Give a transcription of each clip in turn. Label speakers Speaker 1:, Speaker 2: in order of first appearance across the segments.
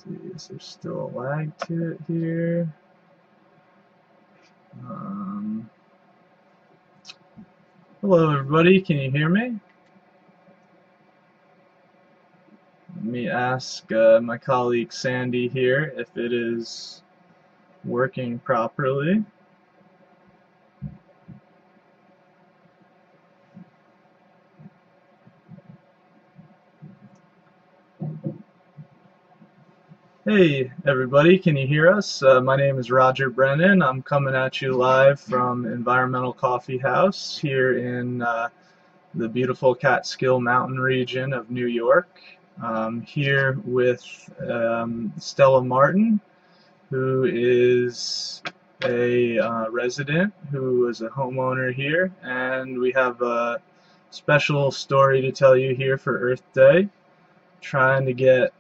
Speaker 1: see, is there still a lag to it here? Hello everybody, can you hear me? Let me ask my colleague Sandy here if it is working properly. Hey everybody, can you hear us? My name is Roger Brennan. I'm coming at you live from Environmental Coffee House here in the beautiful Catskill Mountain region of New York. Here with Stella Martin, who is a resident, who is a homeowner here, and we have a special story to tell you here for Earth Day. Trying to get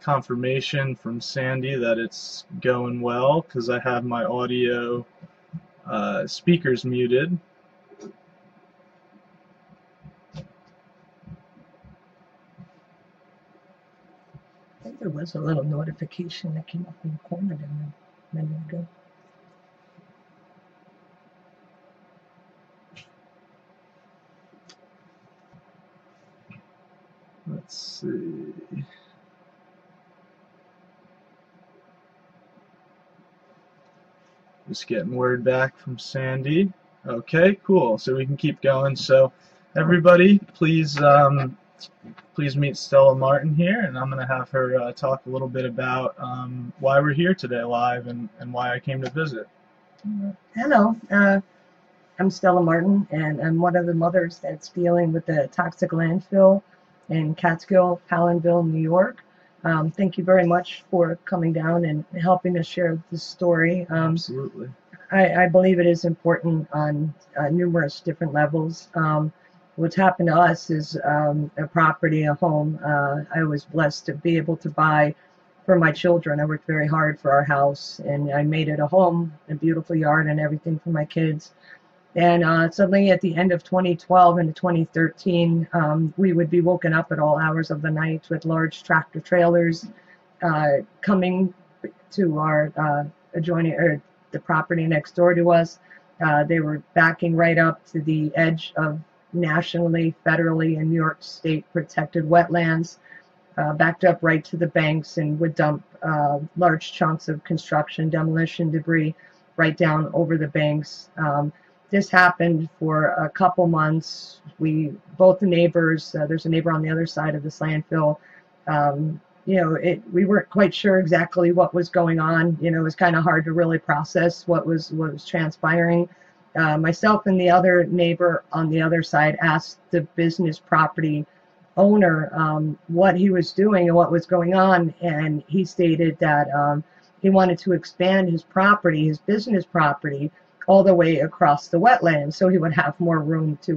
Speaker 1: confirmation from Sandy that it's going well, because I have my audio speakers muted.
Speaker 2: I think there was a little notification that came up in the corner there a minute ago.
Speaker 1: Let's see. Just getting word back from Sandy. Okay, cool. So we can keep going. So everybody, please meet Stella Martin here, and I'm going to have her talk a little bit about why we're here today live and why I came to visit.
Speaker 2: Hello, I'm Stella Martin, and I'm one of the mothers that's dealing with the toxic landfill in Catskill, Palenville, New York. Thank you very much for coming down and helping us share this story.
Speaker 1: Absolutely.
Speaker 2: I believe it is important on numerous different levels. What's happened to us is a property, a home. I was blessed to be able to buy for my children. I worked very hard for our house, and I made it a home, a beautiful yard and everything for my kids. And suddenly at the end of 2012 into 2013, we would be woken up at all hours of the night with large tractor trailers coming to our adjoining, or the property next door to us. They were backing right up to the edge of nationally, federally, and New York State protected wetlands, backed up right to the banks, and would dump large chunks of construction demolition debris right down over the banks. This happened for a couple months. Both the neighbors, there's a neighbor on the other side of this landfill. We weren't quite sure exactly what was going on. It was kind of hard to really process what was transpiring. Myself and the other neighbor on the other side asked the business property owner what he was doing and what was going on, and he stated that he wanted to expand his property, his business property, all the way across the wetlands, so he would have more room to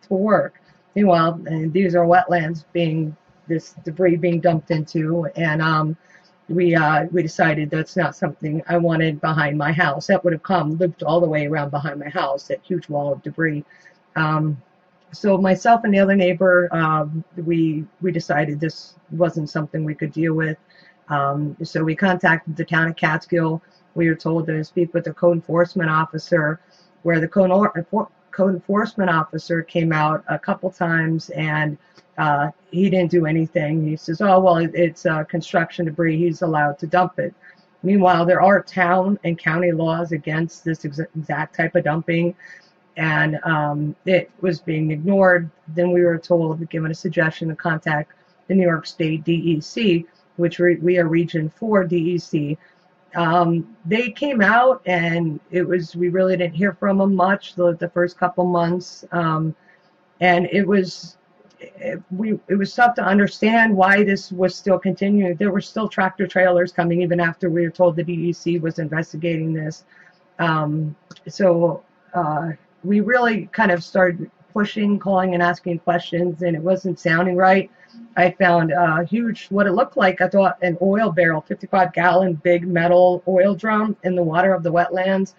Speaker 2: work. Meanwhile, and these are wetlands being, this debris being dumped into, and we decided that's not something I wanted behind my house. That would have looped all the way around behind my house, that huge wall of debris. So myself and the other neighbor, we decided this wasn't something we could deal with. So we contacted the town of Catskill. We were told to speak with the code enforcement officer, where the code enforcement officer came out a couple times, and he didn't do anything. He says, oh, well, it's construction debris, he's allowed to dump it. Meanwhile, there are town and county laws against this exact type of dumping, and it was being ignored. Then we were told, given a suggestion, to contact the New York State DEC, which we are Region 4 DEC. They came out, and we really didn't hear from them much the first couple months, and it was tough to understand why this was still continuing. There were still tractor trailers coming even after we were told the DEC was investigating this. So we really kind of started pushing, calling, and asking questions, and it wasn't sounding right. I found a huge, what it looked like, I thought, an oil barrel, 55-gallon big metal oil drum in the water of the wetlands.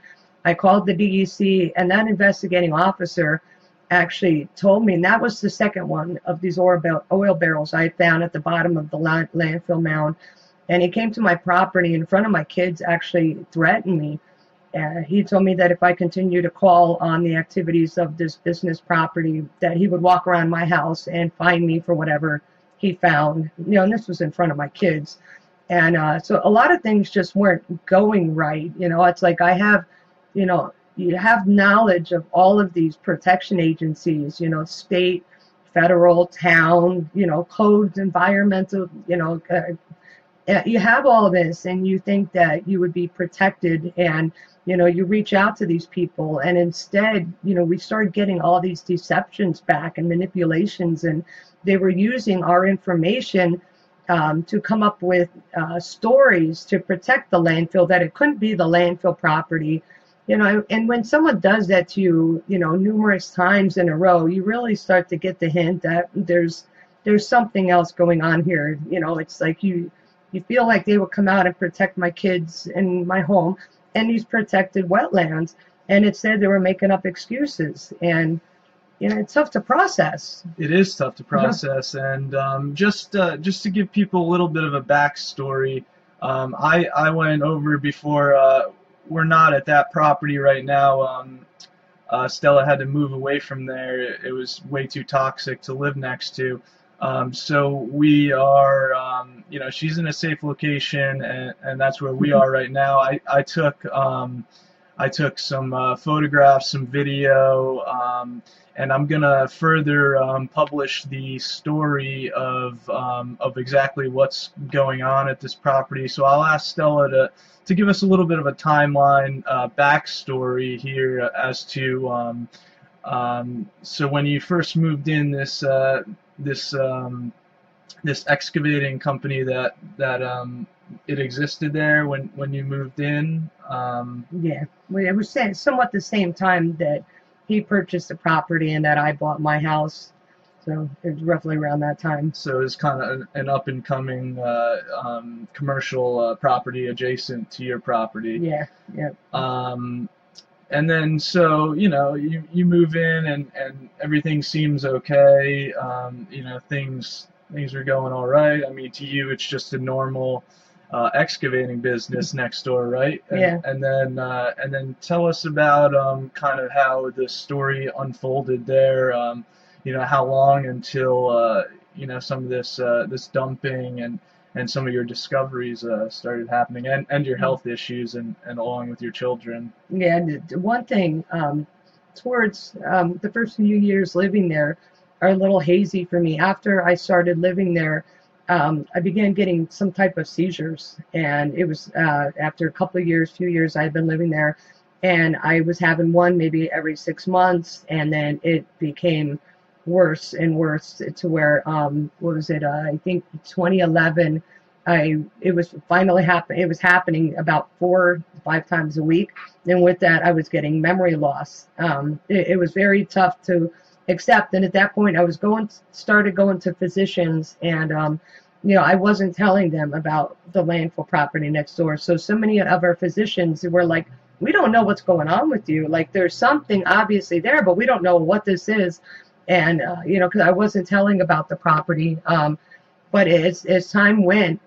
Speaker 2: I called the DEC, and that investigating officer actually told me, and that was the second one of these oil barrels I found at the bottom of the landfill mound. And he came to my property in front of my kids, actually threatened me. He told me that if I continue to call on the activities of this business property, that he would walk around my house and find me for whatever he found. And this was in front of my kids. And so a lot of things just weren't going right. It's like I have, you have knowledge of all of these protection agencies, state, federal, town, codes, environmental, you have all this, and you think that you would be protected, and you reach out to these people, and instead we started getting all these deceptions back and manipulations, and they were using our information to come up with stories to protect the landfill, that it couldn't be the landfill property. And when someone does that to you, numerous times in a row, you really start to get the hint that there's something else going on here. It's like you feel like they will come out and protect my kids and my home and these protected wetlands, and it said they were making up excuses, and it's tough to process.
Speaker 1: It is tough to process, and just to give people a little bit of a backstory, I went over before. We're not at that property right now. Stella had to move away from there. It was way too toxic to live next to. So we are, she's in a safe location, and that's where we are right now. I took some photographs, some video, and I'm gonna further publish the story of exactly what's going on at this property. So I'll ask Stella to give us a little bit of a timeline, backstory here as to so when you first moved in, this excavating company that it existed there when you moved in.
Speaker 2: Yeah, it was somewhat the same time that he purchased the property and that I bought my house. So it was roughly around that time.
Speaker 1: So it's kind of an up and coming commercial property adjacent to your property.
Speaker 2: Yeah, yeah.
Speaker 1: And then so you move in and everything seems okay. Things are going all right. I mean, to you it's just a normal excavating business next door, right?
Speaker 2: Yeah.
Speaker 1: And then tell us about kind of how the story unfolded there. How long until some of this dumping and some of your discoveries started happening, and your health issues and along with your children.
Speaker 2: Yeah, one thing, towards the first few years living there are a little hazy for me. After I started living there, I began getting some type of seizures, and it was after a few years I had been living there, and I was having one maybe every 6 months, and then it became worse and worse to where what was it? I think 2011. It was finally happening. It was happening about 4 or 5 times a week, and with that, I was getting memory loss. It was very tough to accept, and at that point, I was started going to physicians, and I wasn't telling them about the landfill property next door. So many of our physicians were like, "We don't know what's going on with you. Like, there's something obviously there, but we don't know what this is." And because I wasn't telling about the property, but as time went,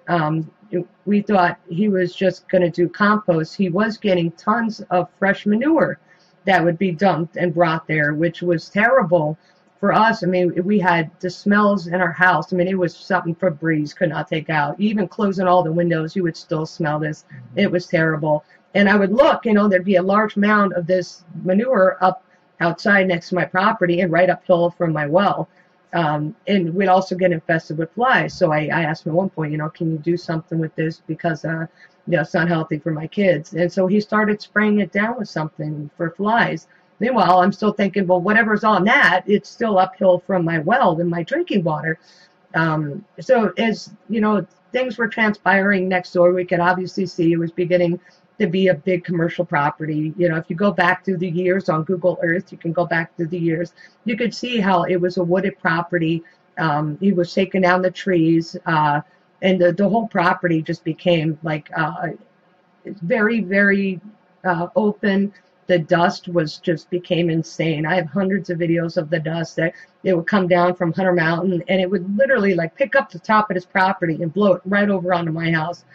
Speaker 2: we thought he was just going to do compost. He was getting tons of fresh manure that would be dumped and brought there, which was terrible for us. I mean, we had the smells in our house. I mean, it was something Febreze could not take out. Even closing all the windows, you would still smell this. It was terrible. And I would look, there'd be a large mound of this manure up outside next to my property and right uphill from my well. And we'd also get infested with flies. So I asked him at one point, can you do something with this, because it's not healthy for my kids. And so he started spraying it down with something for flies. Meanwhile, I'm still thinking, well, whatever's on that, it's still uphill from my well and my drinking water. So as things were transpiring next door, we could obviously see it was beginning to be a big commercial property. If you go back through the years on Google Earth, you can go back through the years, you could see how it was a wooded property. He was taking down the trees, and the whole property just became like very, very open. the dust just became insane. I have hundreds of videos of the dust that it would come down from Hunter Mountain, and it would literally like pick up the top of his property and blow it right over onto my house.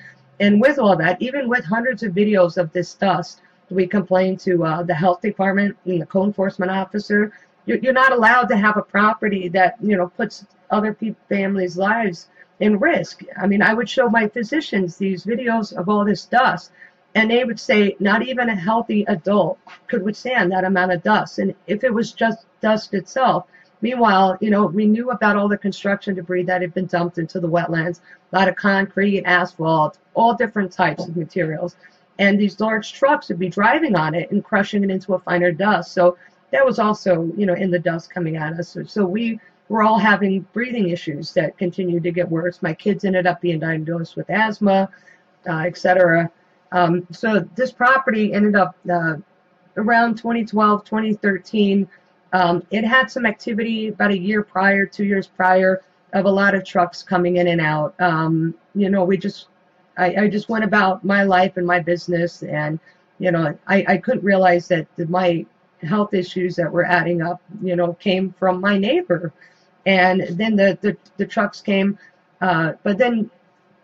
Speaker 2: And with all that, even with hundreds of videos of this dust, we complained to the health department and the code enforcement officer. You're not allowed to have a property that, you know, puts other families' lives in risk. I mean, I would show my physicians these videos of all this dust, and they would say not even a healthy adult could withstand that amount of dust. And if it was just dust itself, meanwhile, you know, we knew about all the construction debris that had been dumped into the wetlands, a lot of concrete, asphalt, all different types of materials. And these large trucks would be driving on it and crushing it into a finer dust. So that was also, you know, in the dust coming at us. So we were all having breathing issues that continued to get worse. My kids ended up being diagnosed with asthma, etc. So this property ended up around 2012, 2013. It had some activity about a year prior, 2 years prior, of a lot of trucks coming in and out. You know, I just went about my life and my business, and, you know, I couldn't realize that my health issues that were adding up, you know, came from my neighbor. And then the trucks came, but then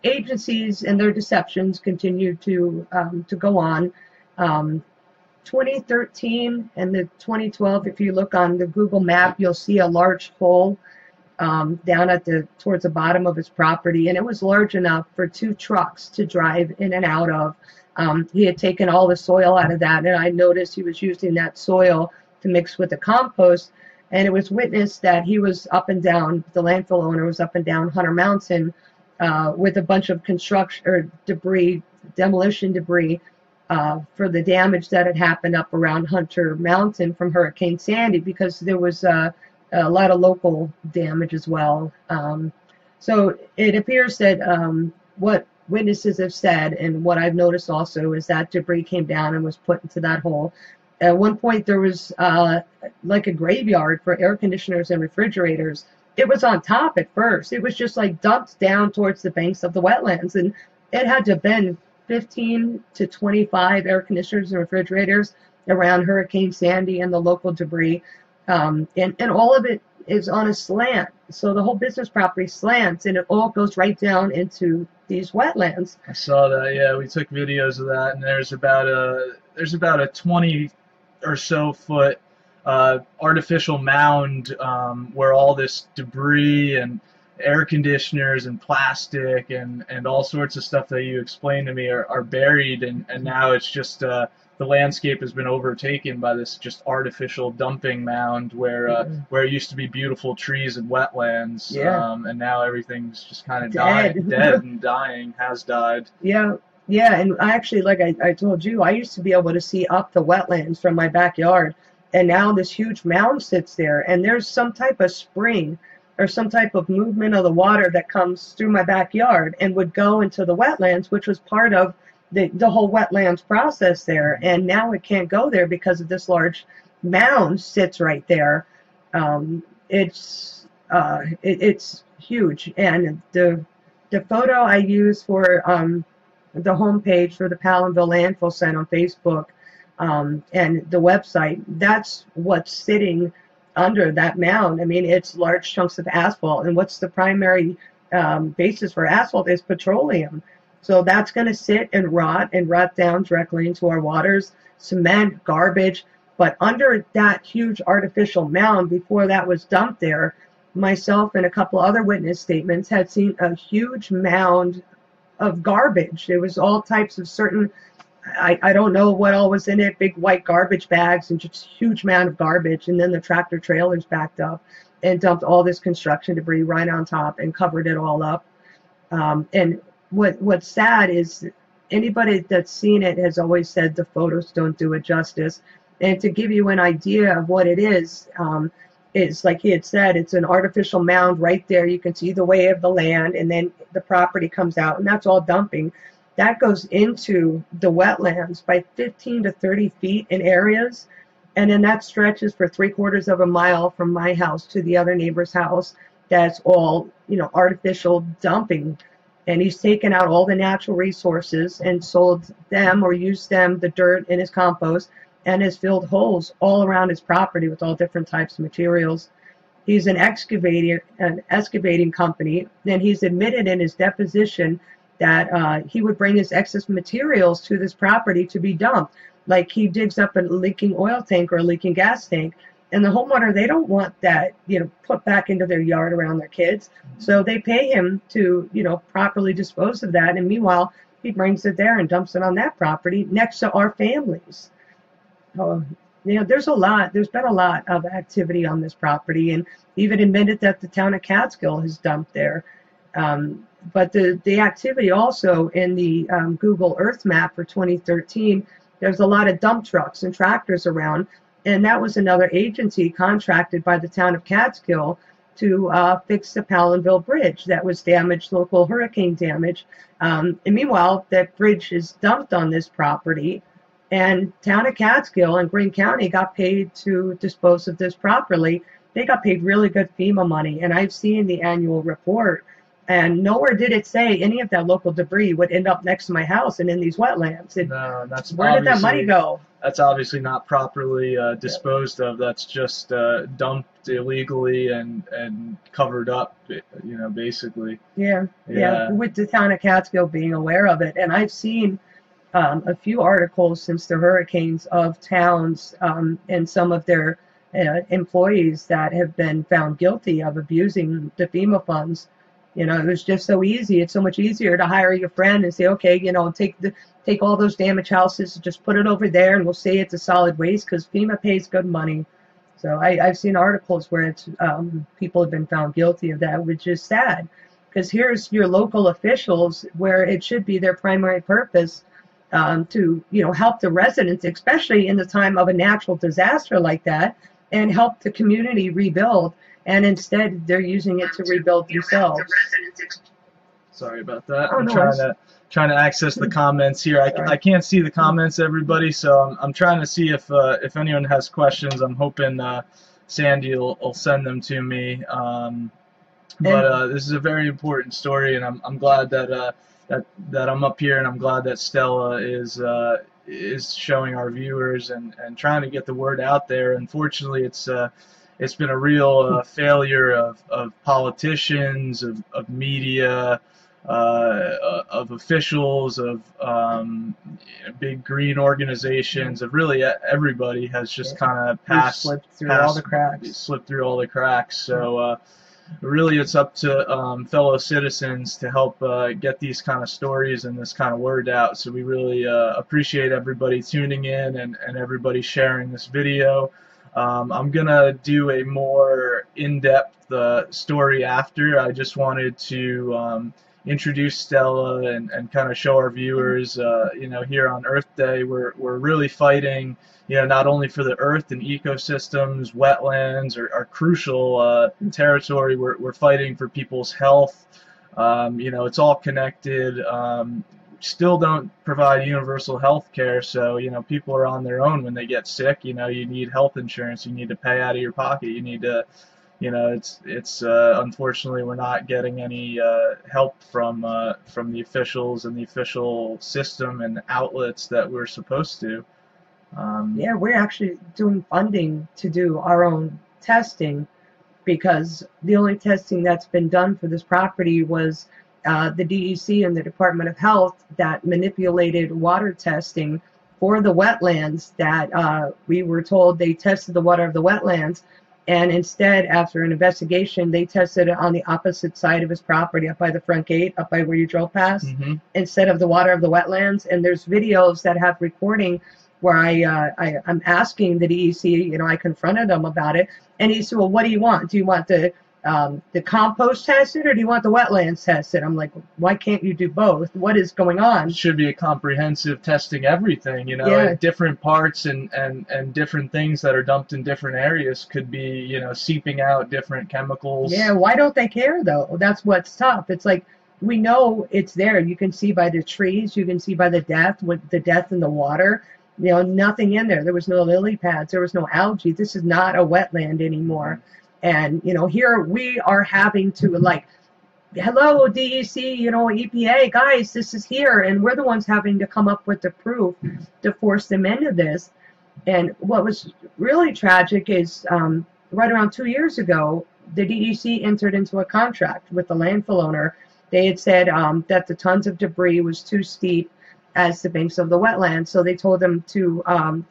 Speaker 2: agencies and their deceptions continued to go on. 2013 and the 2012, if you look on the Google map, you'll see a large hole down at towards the bottom of his property, and it was large enough for 2 trucks to drive in and out of. He had taken all the soil out of that, and I noticed he was using that soil to mix with the compost. And it was witnessed that he was up and down, the landfill owner was up and down Hunter Mountain with a bunch of construction or debris, demolition debris, for the damage that had happened up around Hunter Mountain from Hurricane Sandy, because there was a lot of local damage as well. So it appears that what witnesses have said, and what I've noticed also, is that debris came down and was put into that hole. At one point, there was like a graveyard for air conditioners and refrigerators. It was on top at first. It was just like dumped down towards the banks of the wetlands, and it had to have been 15 to 25 air conditioners and refrigerators around Hurricane Sandy and the local debris. And all of it is on a slant. So the whole business property slants, and it all goes right down into these wetlands.
Speaker 1: I saw that. Yeah, we took videos of that, and there's about a 20 or so foot artificial mound where all this debris and air conditioners and plastic and all sorts of stuff that you explained to me are buried, and now it's just the landscape has been overtaken by this just artificial dumping mound where it used to be beautiful trees and wetlands.
Speaker 2: Yeah.
Speaker 1: And now everything's just kind of
Speaker 2: Dead.
Speaker 1: dead and dying, has died.
Speaker 2: Yeah. Yeah, and I actually, like I told you, I used to be able to see up the wetlands from my backyard, and now this huge mound sits there, and there's some type of spring or some type of movement of the water that comes through my backyard and would go into the wetlands, which was part of the whole wetlands process there. And now it can't go there because of this large mound sits right there. It's huge, and the photo I use for the homepage for the Palenville landfill site on Facebook and the website, that's what's sitting under that mound. I mean, it's large chunks of asphalt, and what's the primary basis for asphalt is petroleum. So that's going to sit and rot down directly into our waters, cement, garbage. But under that huge artificial mound, before that was dumped there, myself and a couple other witness statements had seen a huge mound of garbage. There was all types of certain, I don't know what all was in it, big white garbage bags and just huge amount of garbage. And then the tractor trailers backed up and dumped all this construction debris right on top and covered it all up. And what's sad is anybody that's seen it has always said the photos don't do it justice. And to give you an idea of what it is, it's like he had said, it's an artificial mound right there. You can see the way of the land, and then the property comes out, and that's all dumping. That goes into the wetlands by 15 to 30 feet in areas, and then that stretches for 3/4 of a mile from my house to the other neighbor's house. That's all, you know, artificial dumping. And he's taken out all the natural resources and sold them or used them, the dirt in his compost, and has filled holes all around his property with all different types of materials. He's an excavating company, and he's admitted in his deposition that he would bring his excess materials to this property to be dumped. Like he digs up a leaking oil tank or a leaking gas tank, and the homeowner, they don't want that, put back into their yard around their kids. So they pay him to, properly dispose of that. And meanwhile, he brings it there and dumps it on that property next to our families. There's been a lot of activity on this property, and even admitted that the town of Catskill has dumped there. But the activity also in the Google Earth map for 2013, there's a lot of dump trucks and tractors around, and that was another agency contracted by the town of Catskill to fix the Palenville Bridge that was damaged, local hurricane damage. And meanwhile, that bridge is dumped on this property, and town of Catskill and Greene County got paid to dispose of this properly. They got paid really good FEMA money, and I've seen the annual report, and nowhere did it say any of that local debris would end up next to my house and in these wetlands.
Speaker 1: No, that's
Speaker 2: where did that money go?
Speaker 1: That's obviously not properly disposed of. That's just dumped illegally and covered up, basically.
Speaker 2: Yeah, with the town of Catskill being aware of it. And I've seen a few articles since the hurricanes of towns and some of their employees that have been found guilty of abusing the FEMA funds. It was just so easy. It's so much easier to hire your friend and say, okay, take all those damaged houses, just put it over there, and we'll say it's a solid waste because FEMA pays good money. So I've seen articles where it's people have been found guilty of that, which is sad, because here's your local officials where it should be their primary purpose to help the residents, especially in the time of a natural disaster like that, and help the community rebuild. And instead, they're using it to rebuild themselves.
Speaker 1: Sorry about that.
Speaker 2: Oh,
Speaker 1: I'm
Speaker 2: no
Speaker 1: trying to access the comments here. I can't see the comments, everybody, so I'm trying to see if anyone has questions. I'm hoping Sandy will send them to me. But this is a very important story, and I'm glad that I'm up here, and I'm glad that Stella is showing our viewers and trying to get the word out there. Unfortunately, it's been a real failure of politicians, of media, of officials, of big green organizations, of really everybody has just kind of
Speaker 2: slipped through all the cracks.
Speaker 1: So really, it's up to fellow citizens to help get these kind of stories and this kind of word out. So we really appreciate everybody tuning in and everybody sharing this video. I'm gonna do a more in-depth story after. I just wanted to introduce Stella and kind of show our viewers, here on Earth Day, we're really fighting, not only for the Earth and ecosystems, wetlands are crucial territory. We're fighting for people's health. It's all connected. Still don't provide universal health care, so people are on their own when they get sick. You need health insurance, you need to pay out of your pocket, you need to it's unfortunately we're not getting any help from the officials and the official system and outlets that we're supposed to.
Speaker 2: Yeah, we're actually doing funding to do our own testing, because the only testing that's been done for this property was the DEC and the Department of Health that manipulated water testing for the wetlands. That we were told they tested the water of the wetlands, and instead, after an investigation, they tested it on the opposite side of his property, up by the front gate, up by where you drove past, instead of the water of the wetlands. And there's videos that have recording where I'm asking the DEC, I confronted them about it, and he said, well, what do you want? Do you want the compost tested, or do you want the wetlands tested? I'm like, why can't you do both? What is going on?
Speaker 1: It should be a comprehensive testing everything, different parts and different things that are dumped in different areas could be, seeping out different chemicals.
Speaker 2: Yeah, why don't they care though? That's what's tough. It's like, we know it's there. You can see by the trees, you can see by the death in the water. Nothing in there. There was no lily pads. There was no algae. This is not a wetland anymore. And, here we are having to, hello, DEC, EPA, guys, this is here. And we're the ones having to come up with the proof to force them into this. And what was really tragic is right around 2 years ago, the DEC entered into a contract with the landfill owner. They had said that the tons of debris was too steep as the banks of the wetland, so they told them to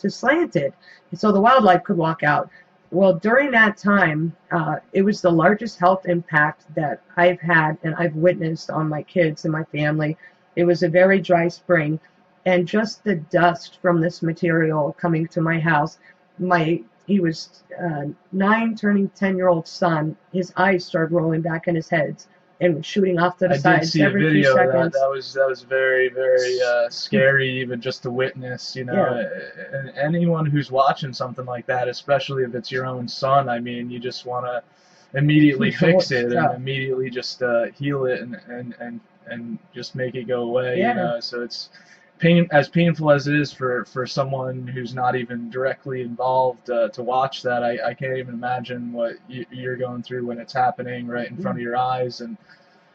Speaker 2: slant it, so the wildlife could walk out. Well, during that time, it was the largest health impact that I've had and I've witnessed on my kids and my family. It was a very dry spring, and just the dust from this material coming to my house, he was 9 turning 10-year-old son, his eyes started rolling back in his head and shooting off to the
Speaker 1: I
Speaker 2: side
Speaker 1: did see a
Speaker 2: every few
Speaker 1: video of that.
Speaker 2: seconds.
Speaker 1: That was very, very scary, even just to witness. You know,
Speaker 2: Yeah.
Speaker 1: and anyone who's watching something like that, especially if it's your own son, I mean, you just want to immediately fix it and immediately just heal it and just make it go away.
Speaker 2: Yeah.
Speaker 1: You know, so it's as painful as it is for someone who's not even directly involved to watch that. I can't even imagine what you're going through when it's happening right in front of your eyes. And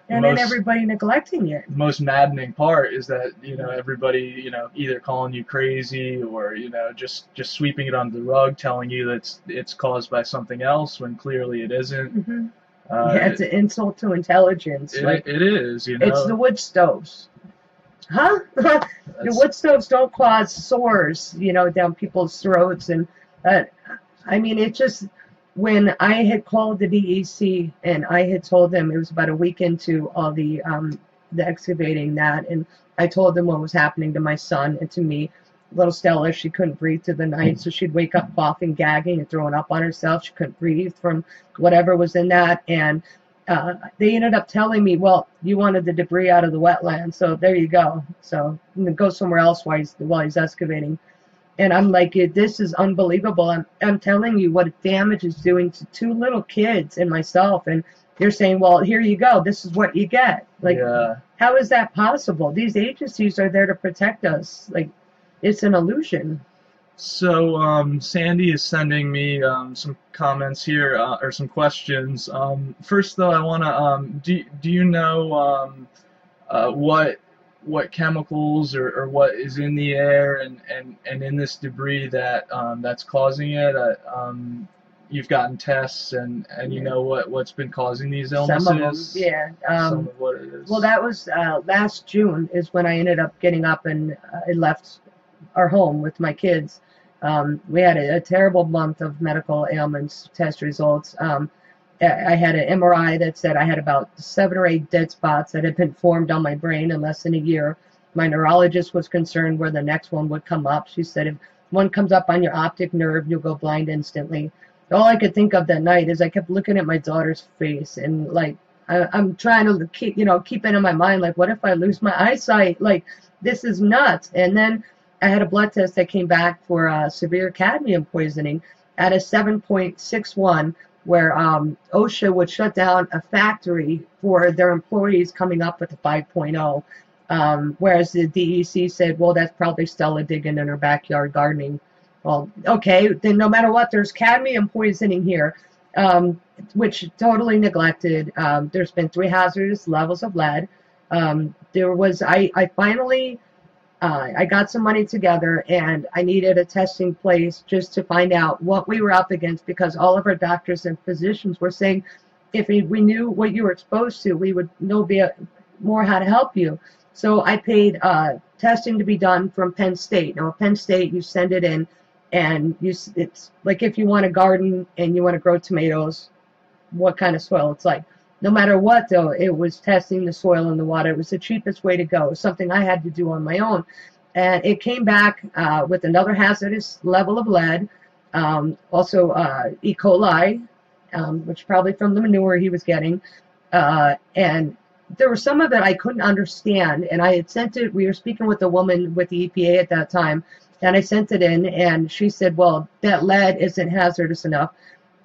Speaker 2: then everybody neglecting it.
Speaker 1: The most maddening part is that, you know, everybody, you know, either calling you crazy or, you know, just sweeping it under the rug, telling you that it's caused by something else when clearly it isn't.
Speaker 2: Mm-hmm. Yeah, it's an insult to intelligence.
Speaker 1: It is, you know.
Speaker 2: It's the wood stoves. Huh? The wood stoves don't cause sores, you know, down people's throats. And I mean, it just, when I had called the DEC and I had told them, it was about a week into all the excavating that, and I told them what was happening to my son and to me. Little Stella, she couldn't breathe through the night, so she'd wake up coughing, gagging, and throwing up on herself. She couldn't breathe from whatever was in that, and they ended up telling me, well, you wanted the debris out of the wetland, so there you go. So go somewhere else while he's excavating. And I'm like, this is unbelievable. I'm telling you what damage is doing to 2 little kids and myself. And you're saying, well, here you go. This is what you get. Like, yeah. How is that possible? These agencies are there to protect us. Like, it's an illusion.
Speaker 1: So Sandy is sending me some comments here, or some questions. First, though, I want to, do you know what chemicals or what is in the air and in this debris that's causing it? You've gotten tests and you know what's been causing these illnesses?
Speaker 2: Some of them, yeah.
Speaker 1: Some of what it is.
Speaker 2: Well, that was last June is when I ended up getting up and I left our home with my kids. We had a terrible month of medical ailments test results. I had an MRI that said I had about 7 or 8 dead spots that had been formed on my brain in less than a year. My neurologist was concerned where the next one would come up. She said, if one comes up on your optic nerve, you'll go blind instantly. All I could think of that night is I kept looking at my daughter's face, and like I'm trying to keep it in my mind, like, what if I lose my eyesight? Like, this is nuts. And then I had a blood test that came back for severe cadmium poisoning at a 7.61, where OSHA would shut down a factory for their employees coming up with a 5.0, whereas the DEC said, well, that's probably Stella digging in her backyard gardening. Well, okay, then no matter what, there's cadmium poisoning here, which totally neglected. There's been 3 hazardous levels of lead. I finally I got some money together, and I needed a testing place just to find out what we were up against, because all of our doctors and physicians were saying if we knew what you were exposed to, we would know more how to help you. So I paid testing to be done from Penn State. Now, at Penn State, you send it in, and it's like if you want to garden and you want to grow tomatoes, what kind of soil it's like. No matter what, though, it was testing the soil and the water. It was the cheapest way to go. It was something I had to do on my own. And it came back with another hazardous level of lead, also E. coli, which probably from the manure he was getting. And there was some of it I couldn't understand. And I had sent it. We were speaking with a woman with the EPA at that time. And I sent it in, and she said, well, that lead isn't hazardous enough.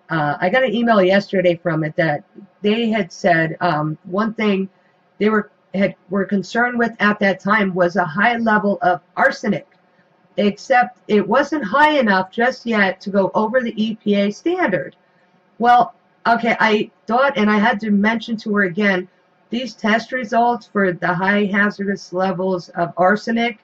Speaker 2: I got an email yesterday from it that they had said one thing they were concerned with at that time was a high level of arsenic, except it wasn't high enough just yet to go over the EPA standard. Well, okay, I thought, and I had to mention to her again, these test results for the high hazardous levels of arsenic,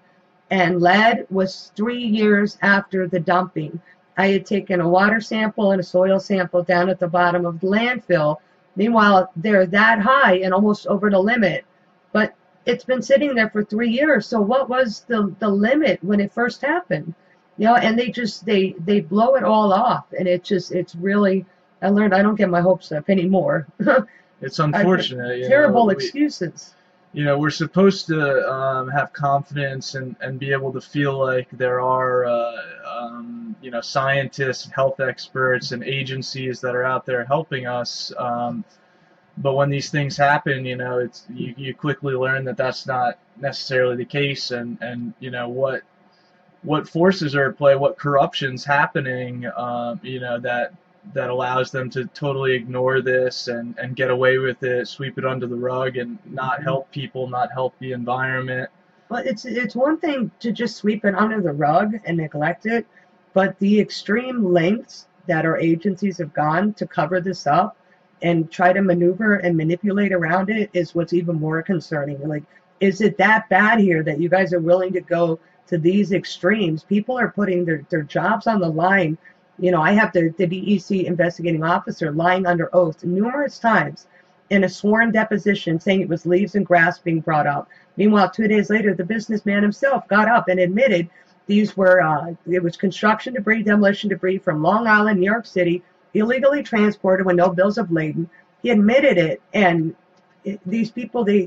Speaker 2: and lead was 3 years after the dumping. I had taken a water sample and a soil sample down at the bottom of the landfill. Meanwhile, they're that high and almost over the limit, but it's been sitting there for 3 years. So what was the limit when it first happened? You know, and they blow it all off, and it's really, I learned I don't get my hopes up anymore.
Speaker 1: It's unfortunate.
Speaker 2: Terrible excuses.
Speaker 1: You know, we're supposed to have confidence and be able to feel like there are, you know, scientists, health experts, and agencies that are out there helping us. But when these things happen, you know, you quickly learn that that's not necessarily the case, and you know what forces are at play, what corruption's happening, you know, that allows them to totally ignore this and get away with it, sweep it under the rug, and not help people, not help the environment.
Speaker 2: Well, it's one thing to just sweep it under the rug and neglect it, but the extreme lengths that our agencies have gone to cover this up and try to maneuver and manipulate around it is what's even more concerning. Like, is it that bad here that you guys are willing to go to these extremes? People are putting their jobs on the line. You know, I have the DEC investigating officer lying under oath numerous times in a sworn deposition saying it was leaves and grass being brought up. Meanwhile, 2 days later, the businessman himself got up and admitted these were, it was construction debris, demolition debris from Long Island, New York City, illegally transported with no bills of lading. He admitted it, and these people, they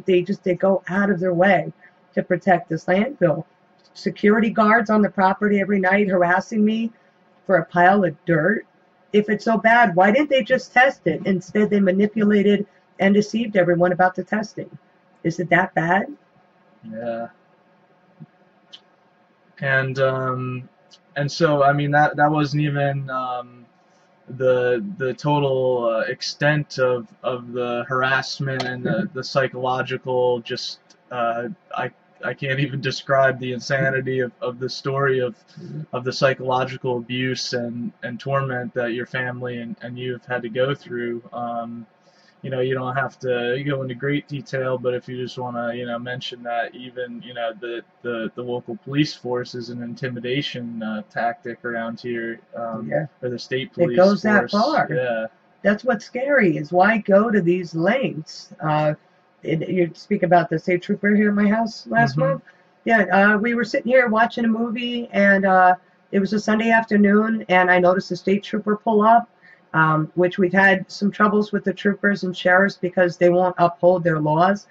Speaker 2: go out of their way to protect this landfill. Security guards on the property every night harassing me for a pile of dirt. If it's so bad, why didn't they just test it? Instead, they manipulated and deceived everyone about the testing. Is it that bad?
Speaker 1: Yeah. And so, I mean, that wasn't even the total extent of the harassment and the psychological, just I can't even describe the insanity of the story of the psychological abuse and torment that your family and you've had to go through. You know, you don't have to go into great detail, but if you just want to, you know, mention that even, you know, the local police force is an intimidation tactic around here,
Speaker 2: Yeah.
Speaker 1: or the state police
Speaker 2: It goes
Speaker 1: force.
Speaker 2: that far.
Speaker 1: Yeah.
Speaker 2: That's what's scary, is why go to these lengths? You speak about the state trooper here at my house last month. Yeah, we were sitting here watching a movie, and it was a Sunday afternoon, and I noticed a state trooper pull up, which we've had some troubles with the troopers and sheriffs because they won't uphold their laws.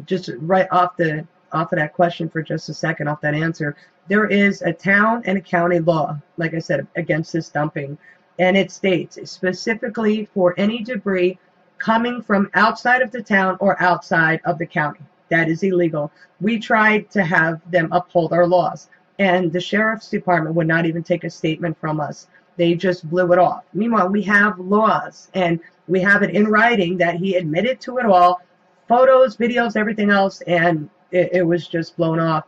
Speaker 2: Just right off of that question for just a second, off that answer, there is a town and a county law, like I said, against this dumping, and it states specifically for any debris coming from outside of the town or outside of the county. That is illegal. We tried to have them uphold our laws, and the sheriff's department would not even take a statement from us. They just blew it off. Meanwhile, we have laws, and we have it in writing that he admitted to it all, photos, videos, everything else, and it was just blown off.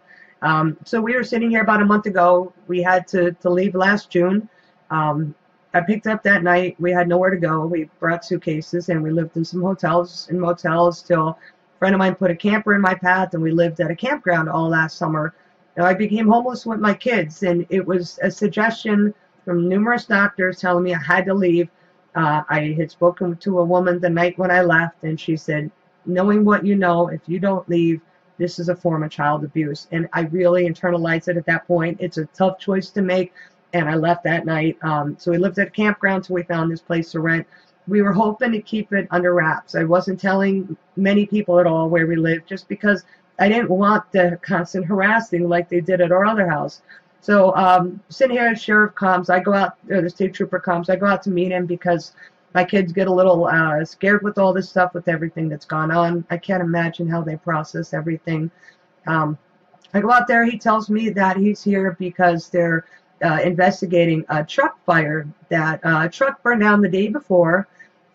Speaker 2: So we were sitting here about a month ago. We had to leave last June. I picked up that night. We had nowhere to go. We brought suitcases, and we lived in some hotels and motels till a friend of mine put a camper in my path, and we lived at a campground all last summer. Now, I became homeless with my kids, and it was a suggestion from numerous doctors telling me I had to leave. I had spoken to a woman the night when I left, and she said, knowing what you know, if you don't leave, this is a form of child abuse. And I really internalized it at that point. It's a tough choice to make. And I left that night. So we lived at a campground till we found this place to rent. We were hoping to keep it under wraps. I wasn't telling many people at all where we lived, just because I didn't want the constant harassing like they did at our other house. So sitting here, sheriff comes, I go out, or the state trooper comes, I go out to meet him because my kids get a little scared with all this stuff, with everything that's gone on. I can't imagine how they process everything. I go out there, he tells me that he's here because they're investigating a truck fire. That truck burned down the day before,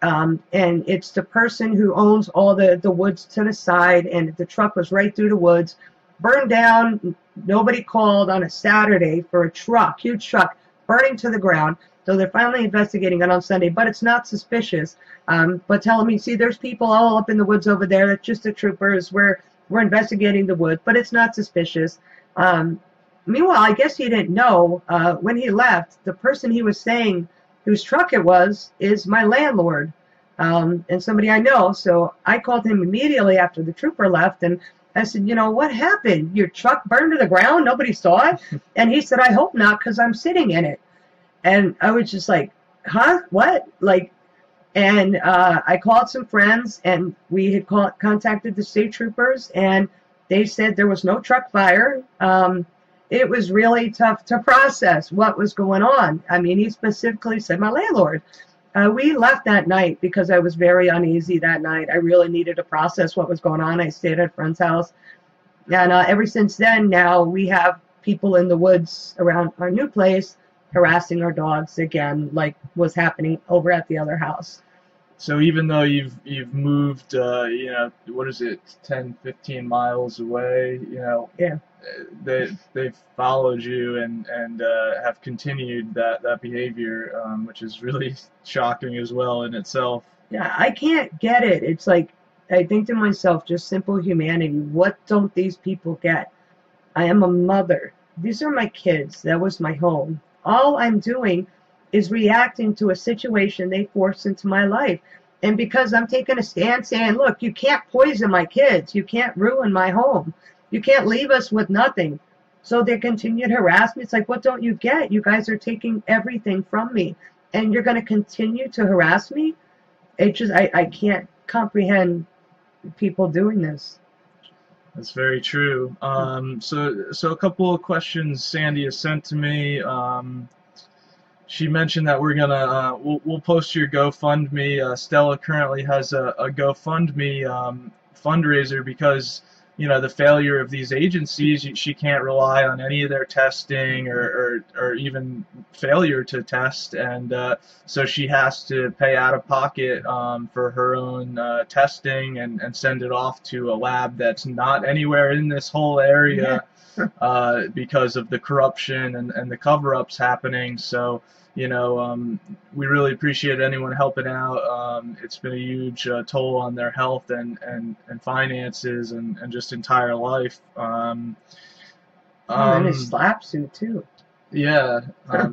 Speaker 2: and it's the person who owns all the woods to the side, and the truck was right through the woods, burned down. Nobody called on a Saturday for a truck, huge truck, burning to the ground. So they're finally investigating it on Sunday, but it's not suspicious. But telling me, see, there's people all up in the woods over there. That's just the troopers. We're investigating the woods, but it's not suspicious. Meanwhile, I guess he didn't know, when he left, the person he was saying whose truck it was is my landlord, and somebody I know. So I called him immediately after the trooper left, and I said, you know, what happened? Your truck burned to the ground? Nobody saw it? And he said, I hope not, because I'm sitting in it. And I was just like, huh? What? Like, and I called some friends, and we had contacted the state troopers, and they said there was no truck fire. It was really tough to process what was going on. I mean, he specifically said my landlord. We left that night because I was very uneasy that night. I really needed to process what was going on. I stayed at a friend's house. And ever since then, now we have people in the woods around our new place harassing our dogs again, like was happening over at the other house.
Speaker 1: So even though you've moved, you know, what is it, 10, 15 miles away, you know,
Speaker 2: Yeah.
Speaker 1: they've followed you and have continued that behavior, which is really shocking as well in itself.
Speaker 2: Yeah, I can't get it. It's like, I think to myself, just simple humanity. What don't these people get? I am a mother. These are my kids. That was my home. All I'm doing is reacting to a situation they forced into my life. And because I'm taking a stand saying, look, you can't poison my kids. You can't ruin my home. You can't leave us with nothing. So they continue to harass me. It's like, what don't you get? You guys are taking everything from me. And you're going to continue to harass me? It just, I can't comprehend people doing this.
Speaker 1: That's very true. So a couple of questions Sandy has sent to me. She mentioned that we're gonna we'll post your GoFundMe. Stella currently has a GoFundMe fundraiser because, you know, the failure of these agencies, she can't rely on any of their testing or even failure to test, and so she has to pay out of pocket for her own testing and send it off to a lab that's not anywhere in this whole area. Because of the corruption and the cover-ups happening. So, you know, we really appreciate anyone helping out. It's been a huge toll on their health and finances and just entire life.
Speaker 2: And his slap suit too.
Speaker 1: Yeah,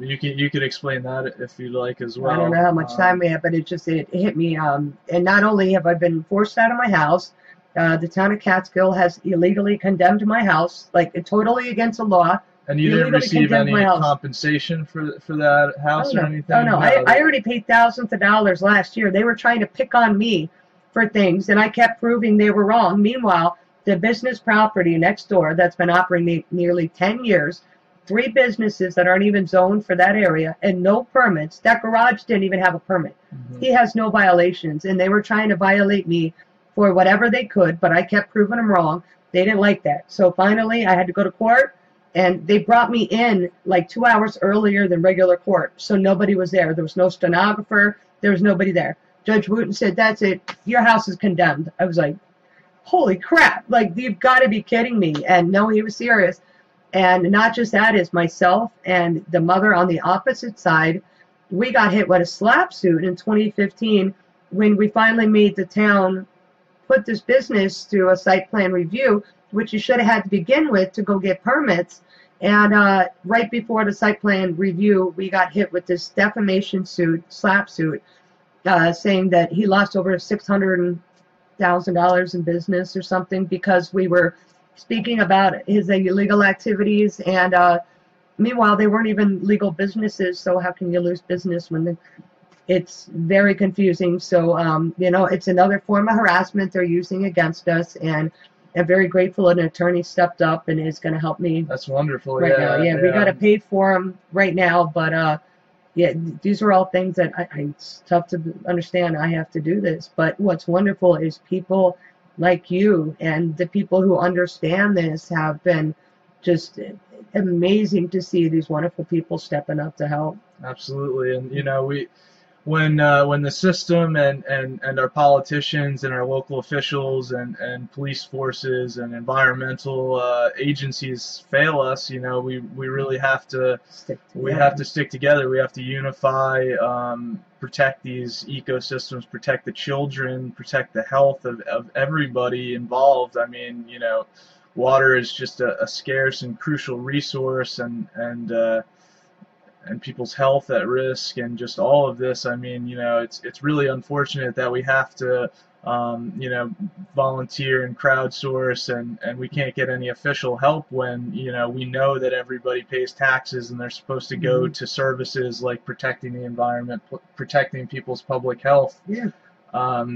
Speaker 1: you could explain that if you'd like as well.
Speaker 2: I don't know how much time we have, but it hit me. And not only have I been forced out of my house, the town of Catskill has illegally condemned my house, like totally against the law.
Speaker 1: And you didn't receive any compensation for that house or anything?
Speaker 2: Oh, no. I already paid thousands of dollars last year. They were trying to pick on me for things, and I kept proving they were wrong. Meanwhile, the business property next door that's been operating nearly 10 years, 3 businesses that aren't even zoned for that area, and no permits. That garage didn't even have a permit. Mm-hmm. He has no violations, and they were trying to violate me for whatever they could, but I kept proving them wrong. They didn't like that. So finally, I had to go to court, and they brought me in like 2 hours earlier than regular court. So nobody was there. There was no stenographer. There was nobody there. Judge Wooten said, that's it. Your house is condemned. I was like, holy crap. Like, you've got to be kidding me. And no, he was serious. And not just that, is myself and the mother on the opposite side. We got hit with a slap suit in 2015 when we finally made the town put this business through a site plan review, which you should have had to begin with to go get permits. And right before the site plan review, we got hit with this defamation suit, slap suit, saying that he lost over $600,000 in business or something because we were speaking about his illegal activities. And meanwhile, they weren't even legal businesses. So how can you lose business when it's very confusing. So, you know, it's another form of harassment they're using against us, and I'm very grateful an attorney stepped up and is going to help me.
Speaker 1: That's wonderful.
Speaker 2: Right now. Yeah, we got to pay for them right now, but yeah, these are all things that it's tough to understand. I have to do this, but what's wonderful is people like you and the people who understand this have been just amazing to see these wonderful people stepping up to help.
Speaker 1: Absolutely, and you know, when the system and our politicians and our local officials and police forces and environmental agencies fail us, you know, we really have to stick together. We have to unify, protect these ecosystems, protect the children, protect the health of everybody involved. I mean, you know, water is just a scarce and crucial resource, and people's health at risk, and just all of this. I mean, it's really unfortunate that we have to, volunteer and crowdsource, and we can't get any official help when, we know that everybody pays taxes and they're supposed to go to services like protecting the environment, protecting people's public health.
Speaker 2: Yeah.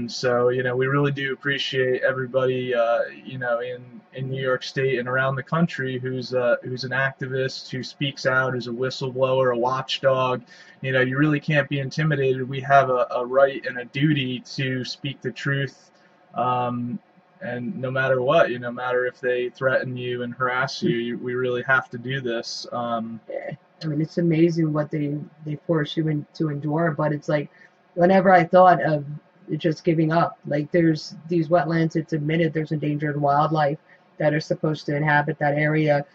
Speaker 1: So, we really do appreciate everybody, in New York State and around the country who's an activist, who speaks out, who's a whistleblower, a watchdog. You really can't be intimidated. We have a right and a duty to speak the truth, and no matter what, no matter if they threaten you and harass you, we really have to do this.
Speaker 2: Yeah. I mean, it's amazing what they force you to endure, but it's like, whenever I thought of just giving up, like, there's these wetlands, it's admitted there's endangered wildlife that are supposed to inhabit that area.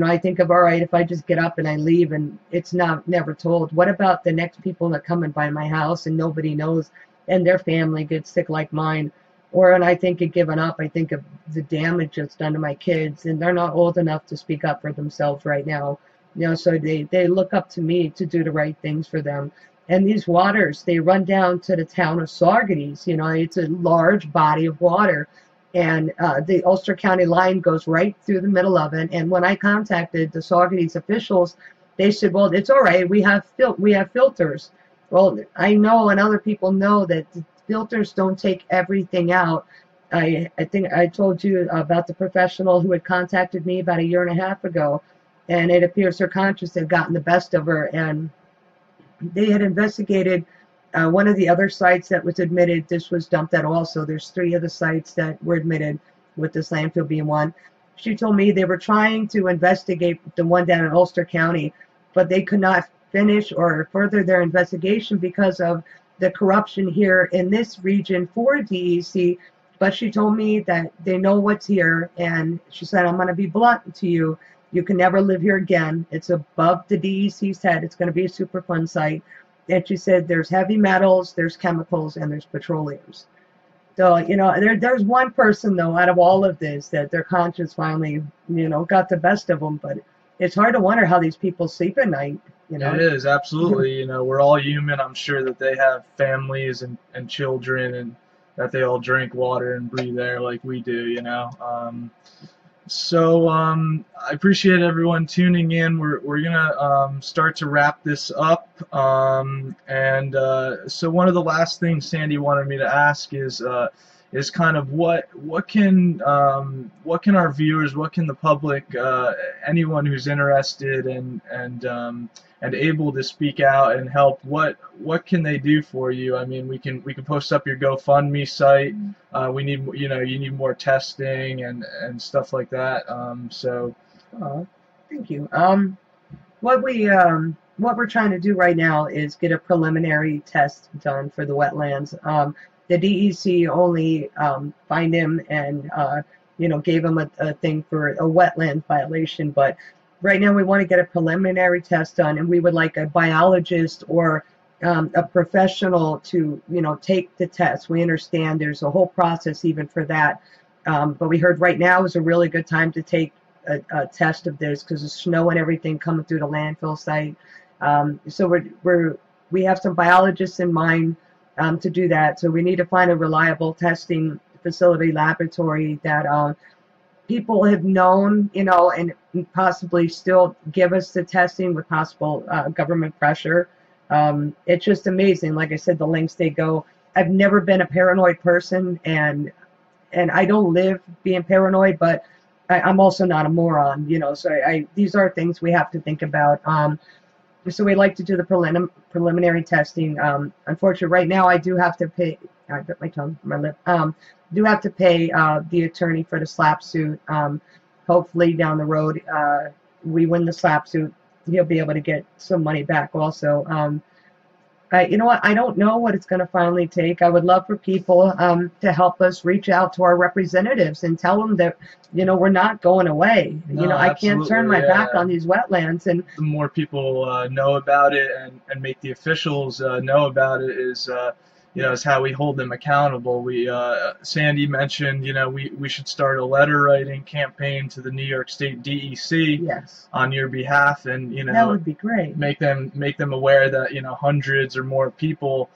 Speaker 2: I think of, all right, if I just get up and I leave and it's never told, what about the next people that come and buy my house and nobody knows, and their family gets sick like mine? Or when I think of giving up, I think of the damage that's done to my kids, and they're not old enough to speak up for themselves right now. So they look up to me to do the right things for them. And these waters, they run down to the town of Saugerties. It's a large body of water. And the Ulster County line goes right through the middle of it. And when I contacted the Saugerties officials, they said, well, it's all right. We have filters. Well, I know, and other people know, that the filters don't take everything out. I think I told you about the professional who had contacted me about 1.5 years ago. And it appears her conscience had gotten the best of her. And they had investigated one of the other sites that was admitted. This was dumped at also. There's 3 of the sites that were admitted, with this landfill being one. She told me they were trying to investigate the one down in Ulster County, but they could not finish or further their investigation because of the corruption here in this region for DEC. But she told me that they know what's here, and she said, I'm going to be blunt to you. You can never live here again. It's above the DEC's head. It's going to be a Superfund site. And she said there's heavy metals, there's chemicals, and there's petroleums. So, there's one person, though, out of all of this, that their conscience finally, got the best of them. But it's hard to wonder how these people sleep at night.
Speaker 1: It is, absolutely. We're all human. I'm sure that they have families and children, and that they all drink water and breathe air like we do, So I appreciate everyone tuning in. We're gonna start to wrap this up, and so one of the last things Sandy wanted me to ask is kind of what can our viewers, what can the public, anyone who's interested and able to speak out and help, what can they do for you? I mean, we can post up your GoFundMe site. We need, you need more testing and stuff like that. So
Speaker 2: thank you. What we're trying to do right now is get a preliminary test done for the wetlands. The DEC only fined him and gave him a thing for a wetland violation, but right now we want to get a preliminary test done, and we would like a biologist or a professional to take the test. We understand there's a whole process even for that, but we heard right now is a really good time to take a test of this because of snow and everything coming through the landfill site. So we have some biologists in mind to do that. So we need to find a reliable testing facility, laboratory that people have known, and possibly still give us the testing with possible government pressure. It's just amazing. Like I said, the lengths they go. I've never been a paranoid person, and I don't live being paranoid, but I'm also not a moron, so these are things we have to think about. So we like to do the preliminary testing. Unfortunately, right now I do have to pay. I bit my tongue, my lip. Do have to pay the attorney for the slap suit. Hopefully down the road, we win the slap suit, he'll be able to get some money back also. You know what? I don't know what it's going to finally take. I would love for people to help us reach out to our representatives and tell them that, we're not going away.
Speaker 1: No,
Speaker 2: I can't turn my back on these wetlands. And
Speaker 1: the more people know about it and make the officials know about it is you know, is how we hold them accountable. Sandy mentioned, you know, we should start a letter writing campaign to the New York State DEC
Speaker 2: Yes.
Speaker 1: on your behalf, and, you know,
Speaker 2: That would be great.
Speaker 1: make them aware that, you know, hundreds or more people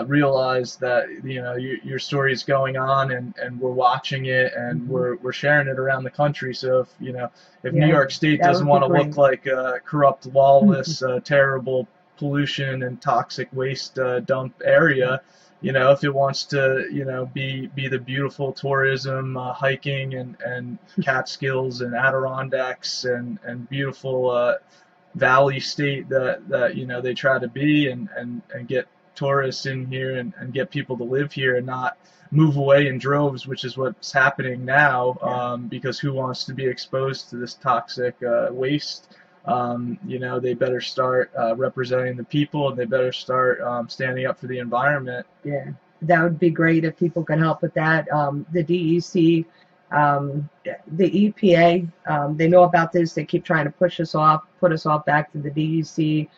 Speaker 1: realize that, you know, your story is going on, and we're watching it, and we're sharing it around the country. So if, you know, if New York State doesn't want to look like a corrupt, lawless, terrible pollution and toxic waste dump area, you know, if it wants to, you know, be the beautiful tourism, hiking and Catskills and Adirondacks and beautiful valley state that you know they try to be, and get tourists in here, and get people to live here and not move away in droves, which is what's happening now, because who wants to be exposed to this toxic waste? You know, they better start representing the people, and they better start standing up for the environment.
Speaker 2: Yeah, that would be great if people can help with that. The DEC, the EPA, they know about this. They keep trying to put us off back to the DEC.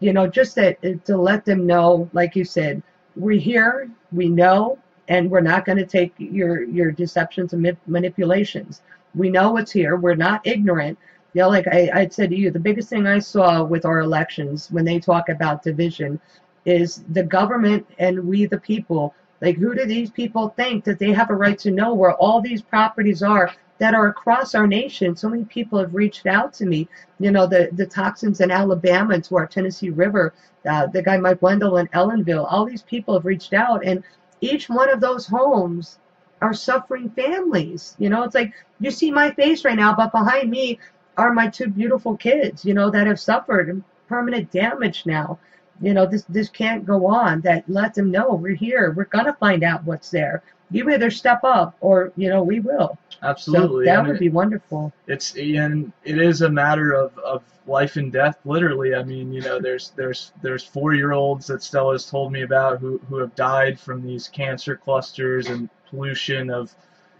Speaker 2: You know, just to let them know, like you said, we're here, we know, and we're not going to take your deceptions and manipulations. We know what's here. We're not ignorant. You know, like I said to you, the biggest thing I saw with our elections, when they talk about division, is the government and we the people. Like, who do these people think that they have a right to know where all these properties are that are across our nation? So many people have reached out to me. You know, the toxins in Alabama to our Tennessee River, the guy Mike Wendell in Ellenville, all these people have reached out, and each one of those homes are suffering families. You know, it's like, you see my face right now, but behind me are my two beautiful kids, you know, that have suffered permanent damage now. You know, this can't go on. That let them know we're here. We're going to find out what's there. You either step up or, you know, we will.
Speaker 1: Absolutely.
Speaker 2: So that would be wonderful.
Speaker 1: It is a matter of life and death, literally. I mean, you know, there's 4-year-olds that Stella's told me about who have died from these cancer clusters and pollution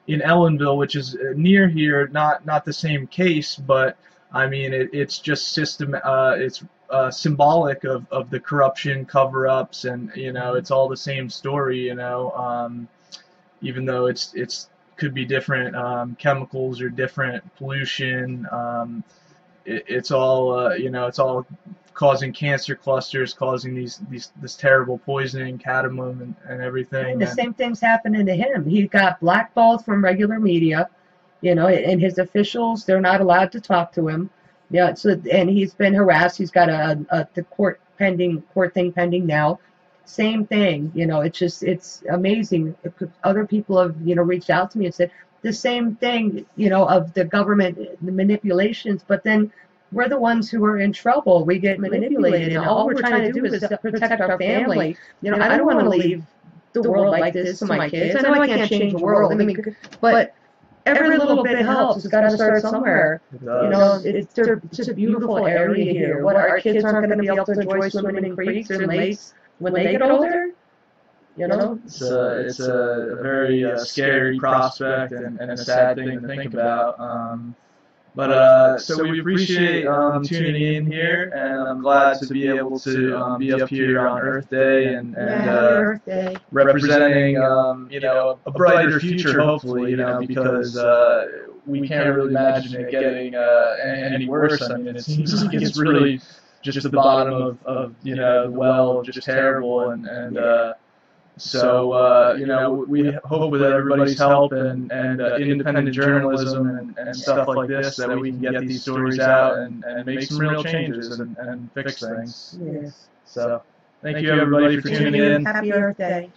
Speaker 1: in Ellenville, which is near here. Not the same case, but I mean, it's just it's symbolic of the corruption, cover-ups, and, you know, it's all the same story, you know, even though it's could be different chemicals or different pollution. It's all you know, it's all causing cancer clusters, causing this terrible poisoning, cadmium and everything.
Speaker 2: And the same thing's happening to him. He got blackballed from regular media, you know, and his officials, they're not allowed to talk to him. Yeah, so, and he's been harassed. He's got the court thing pending now. Same thing, you know. It's amazing. Other people have, you know, reached out to me and said the same thing, you know, of the government, the manipulations. But then we're the ones who are in trouble. We get manipulated, and all we're trying to do is protect our family. You know, I don't want to leave the world like this to my kids. I know I can't change the world. I mean, but every little bit helps. It's got to start somewhere. You know, it's a beautiful area here. What, our kids aren't going to be able to enjoy swimming in creeks and lakes when they get older? You know,
Speaker 1: it's a very scary prospect and a sad thing to think about. So we appreciate tuning in here, and I'm glad to be able to be up here on Earth Day and
Speaker 2: Earth Day,
Speaker 1: representing you know, a brighter future, hopefully, you know, because we can't really imagine it getting any worse. I mean, it seems like it's really just the bottom of you know, the well, just terrible, so, you know, we hope with everybody's help and independent journalism and stuff like this that we can get these stories out and make some real changes and fix things.
Speaker 2: Yes.
Speaker 1: So, thank you everybody for tuning in.
Speaker 2: Happy Earth Day.